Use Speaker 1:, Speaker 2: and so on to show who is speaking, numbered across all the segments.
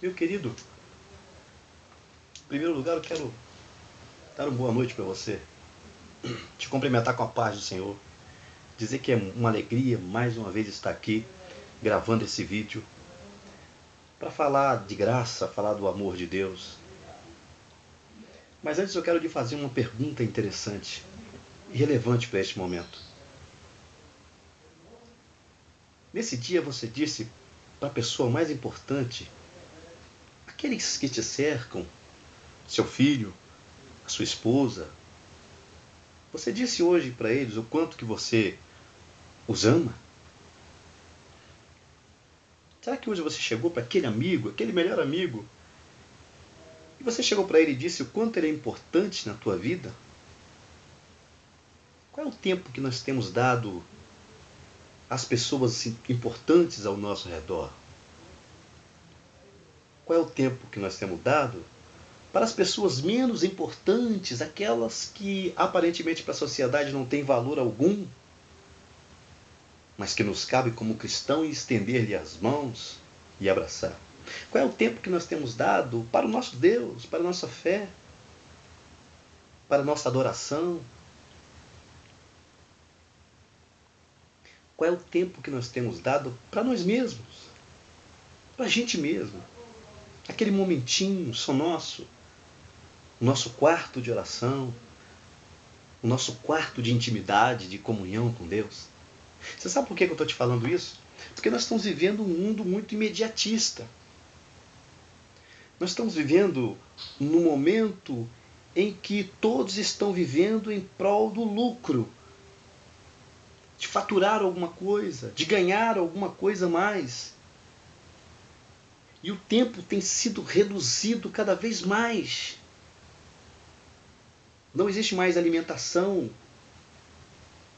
Speaker 1: Meu querido, em primeiro lugar eu quero dar uma boa noite para você, te cumprimentar com a paz do Senhor, dizer que é uma alegria mais uma vez estar aqui gravando esse vídeo para falar de graça, falar do amor de Deus. Mas antes eu quero lhe fazer uma pergunta interessante e relevante para este momento. Nesse dia você disse para a pessoa mais importante, aqueles que te cercam, seu filho, a sua esposa, você disse hoje para eles o quanto que você os ama? Será que hoje você chegou para aquele amigo, aquele melhor amigo, e você chegou para ele e disse o quanto ele é importante na tua vida? Qual é o tempo que nós temos dado às pessoas importantes ao nosso redor? Qual é o tempo que nós temos dado para as pessoas menos importantes, aquelas que aparentemente para a sociedade não têm valor algum, mas que nos cabe como cristão estender-lhe as mãos e abraçar? Qual é o tempo que nós temos dado para o nosso Deus, para a nossa fé, para a nossa adoração? Qual é o tempo que nós temos dado para nós mesmos, para a gente mesmo? Aquele momentinho só nosso, o nosso quarto de oração, o nosso quarto de intimidade, de comunhão com Deus. Você sabe por que eu estou te falando isso? Porque nós estamos vivendo um mundo muito imediatista. Nós estamos vivendo num momento em que todos estão vivendo em prol do lucro, de faturar alguma coisa, de ganhar alguma coisa a mais. E o tempo tem sido reduzido cada vez mais. Não existe mais alimentação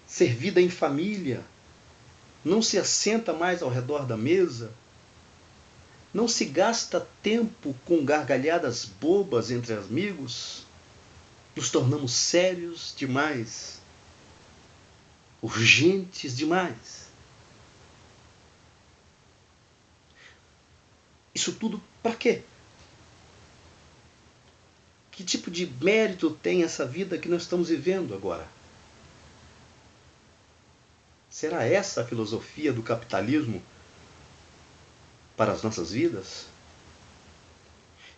Speaker 1: servida em família. Não se assenta mais ao redor da mesa. Não se gasta tempo com gargalhadas bobas entre amigos. Nos tornamos sérios demais. Urgentes demais. Isso tudo para quê? Que tipo de mérito tem essa vida que nós estamos vivendo agora? Será essa a filosofia do capitalismo para as nossas vidas?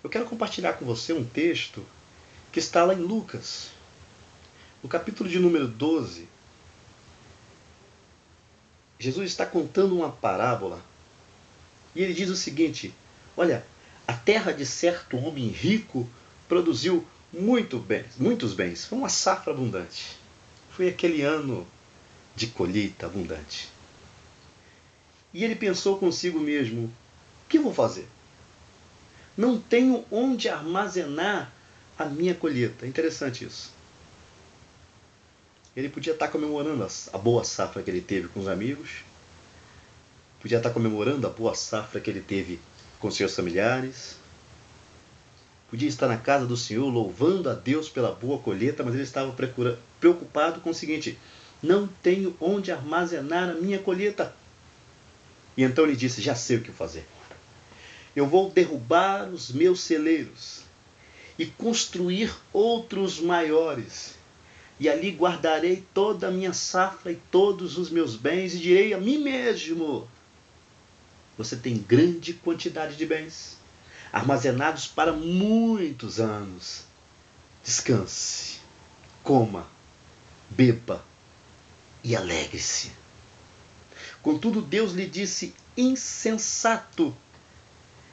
Speaker 1: Eu quero compartilhar com você um texto que está lá em Lucas, no capítulo de número 12. Jesus está contando uma parábola e ele diz o seguinte: olha, a terra de certo homem rico produziu muitos bens. Foi uma safra abundante. Foi aquele ano de colheita abundante. E ele pensou consigo mesmo: o que vou fazer? Não tenho onde armazenar a minha colheita. Interessante isso. Ele podia estar comemorando a boa safra que ele teve com os amigos, podia estar comemorando a boa safra que ele teve com seus familiares, podia estar na casa do Senhor louvando a Deus pela boa colheita, mas ele estava preocupado com o seguinte: não tenho onde armazenar a minha colheita. E então ele disse: já sei o que fazer. Eu vou derrubar os meus celeiros e construir outros maiores. E ali guardarei toda a minha safra e todos os meus bens, e direi a mim mesmo: você tem grande quantidade de bens, armazenados para muitos anos. Descanse, coma, beba e alegre-se. Contudo, Deus lhe disse: insensato,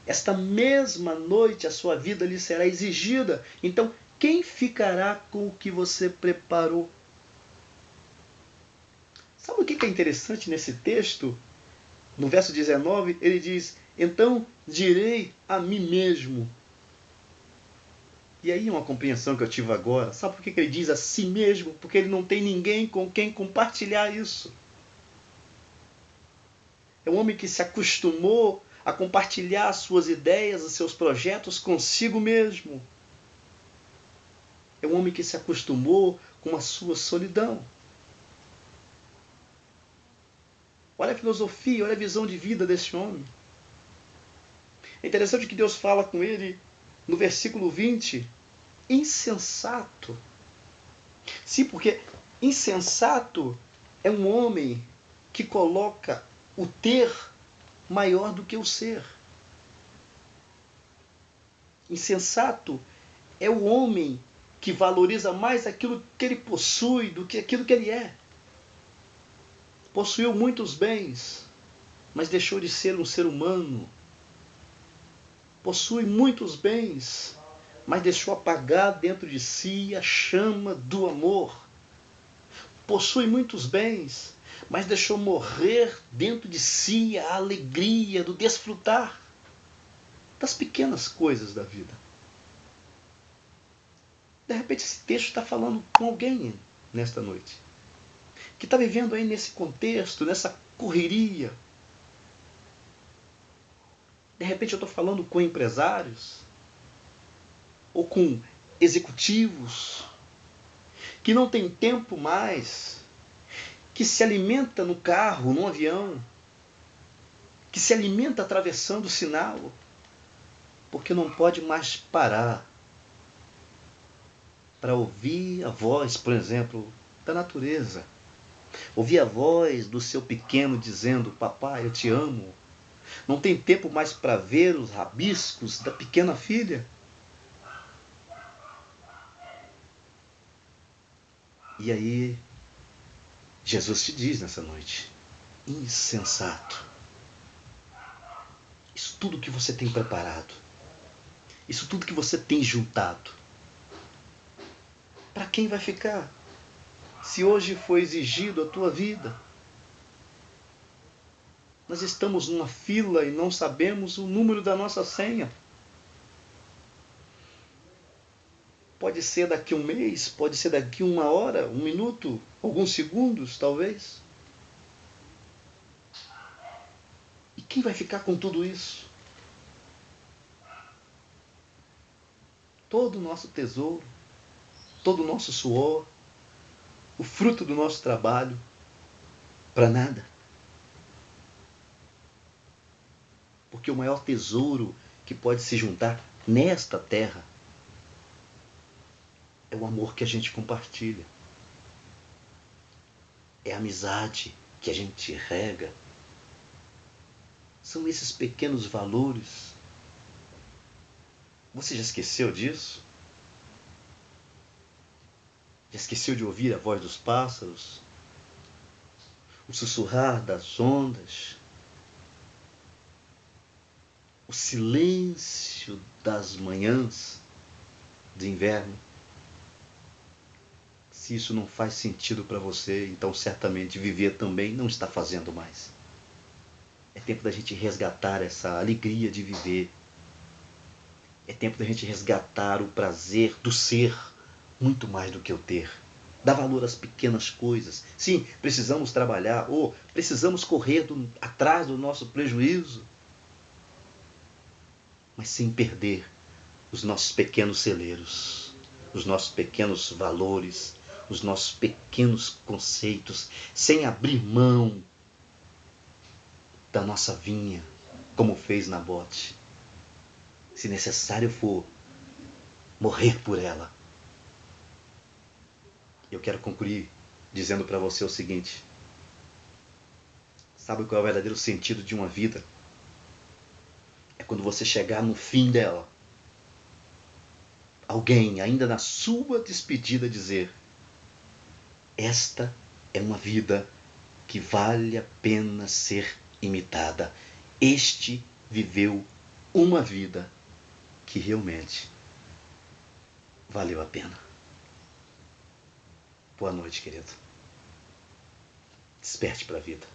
Speaker 1: esta mesma noite a sua vida lhe será exigida. Então, quem ficará com o que você preparou? Sabe o que é interessante nesse texto? No verso 19, ele diz: então direi a mim mesmo. E aí uma compreensão que eu tive agora. Sabe por que ele diz a si mesmo? Porque ele não tem ninguém com quem compartilhar isso. É um homem que se acostumou a compartilhar suas ideias, os seus projetos consigo mesmo. É um homem que se acostumou com a sua solidão. Olha a filosofia, olha a visão de vida desse homem. É interessante que Deus fala com ele no versículo 20, insensato. Sim, porque insensato é um homem que coloca o ter maior do que o ser. Insensato é o homem que valoriza mais aquilo que ele possui do que aquilo que ele é. Possuiu muitos bens, mas deixou de ser um ser humano. Possui muitos bens, mas deixou apagar dentro de si a chama do amor. Possui muitos bens, mas deixou morrer dentro de si a alegria do desfrutar das pequenas coisas da vida. De repente esse texto está falando com alguém nesta noite, que está vivendo aí nesse contexto, nessa correria. De repente eu estou falando com empresários, ou com executivos, que não tem tempo mais, que se alimenta no carro, no avião, que se alimenta atravessando o sinal, porque não pode mais parar para ouvir a voz, por exemplo, da natureza. Ouvir a voz do seu pequeno dizendo: papai, eu te amo. Não tem tempo mais para ver os rabiscos da pequena filha. E aí, Jesus te diz nessa noite: insensato. Isso tudo que você tem preparado, isso tudo que você tem juntado, para quem vai ficar? Se hoje foi exigido a tua vida, nós estamos numa fila e não sabemos o número da nossa senha. Pode ser daqui a um mês, pode ser daqui a uma hora, um minuto, alguns segundos, talvez. E quem vai ficar com tudo isso? Todo o nosso tesouro, todo o nosso suor, o fruto do nosso trabalho, para nada. Porque o maior tesouro que pode se juntar nesta terra é o amor que a gente compartilha. É a amizade que a gente rega. São esses pequenos valores. Você já esqueceu disso? Já esqueceu de ouvir a voz dos pássaros? O sussurrar das ondas? O silêncio das manhãs de inverno? Se isso não faz sentido para você, então certamente viver também não está fazendo mais. É tempo da gente resgatar essa alegria de viver. É tempo da gente resgatar o prazer do ser, muito mais do que o ter. Dá valor às pequenas coisas. Sim, precisamos trabalhar, ou precisamos correr atrás do nosso prejuízo, mas sem perder os nossos pequenos celeiros, os nossos pequenos valores, os nossos pequenos conceitos, sem abrir mão da nossa vinha, como fez Nabote. Se necessário for, morrer por ela. Eu quero concluir dizendo para você o seguinte: sabe qual é o verdadeiro sentido de uma vida? É quando você chegar no fim dela, alguém, ainda na sua despedida, dizer: esta é uma vida que vale a pena ser imitada. Este viveu uma vida que realmente valeu a pena. Boa noite, querido. Desperte para a vida.